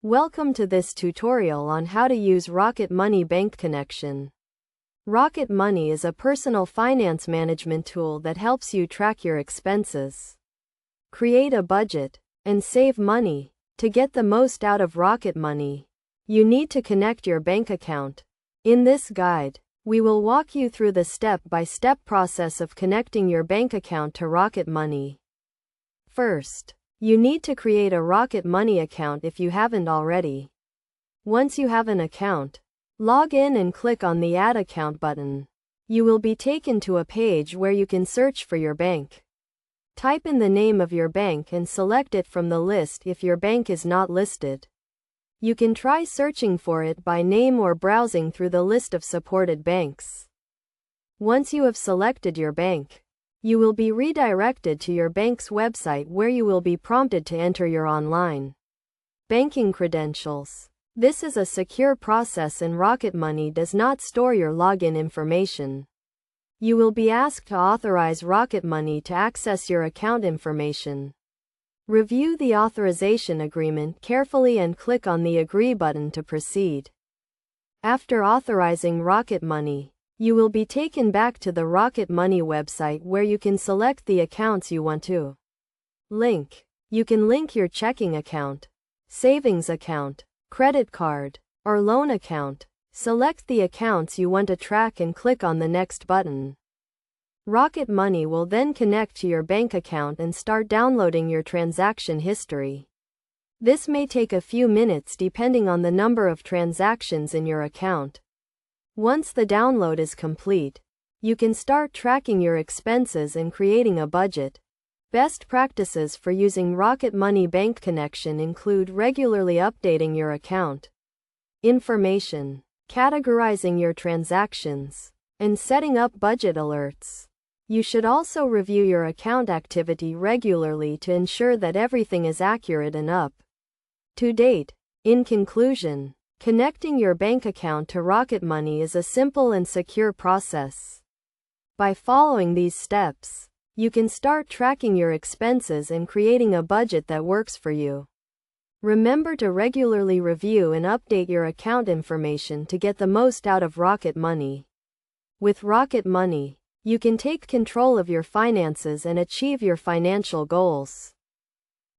Welcome to this tutorial on how to use Rocket Money Bank Connection. Rocket Money is a personal finance management tool that helps you track your expenses, create a budget, and save money. To get the most out of Rocket Money, you need to connect your bank account. In this guide, we will walk you through the step-by-step process of connecting your bank account to Rocket Money. First, you need to create a Rocket Money account if you haven't already. Once you have an account, log in and click on the Add Account button. You will be taken to a page where you can search for your bank. Type in the name of your bank and select it from the list if your bank is not listed. You can try searching for it by name or browsing through the list of supported banks. Once you have selected your bank, you will be redirected to your bank's website where you will be prompted to enter your online banking credentials. This is a secure process and Rocket Money does not store your login information. You will be asked to authorize Rocket Money to access your account information. Review the authorization agreement carefully and click on the Agree button to proceed. After authorizing Rocket Money, you will be taken back to the Rocket Money website where you can select the accounts you want to link. You can link your checking account, savings account, credit card, or loan account. Select the accounts you want to track and click on the Next button. Rocket Money will then connect to your bank account and start downloading your transaction history. This may take a few minutes depending on the number of transactions in your account. Once the download is complete, you can start tracking your expenses and creating a budget. Best practices for using Rocket Money Bank Connection include regularly updating your account information, categorizing your transactions, and setting up budget alerts. You should also review your account activity regularly to ensure that everything is accurate and up to date. In conclusion, connecting your bank account to Rocket Money is a simple and secure process. By following these steps, you can start tracking your expenses and creating a budget that works for you. Remember to regularly review and update your account information to get the most out of Rocket Money. With Rocket Money, you can take control of your finances and achieve your financial goals.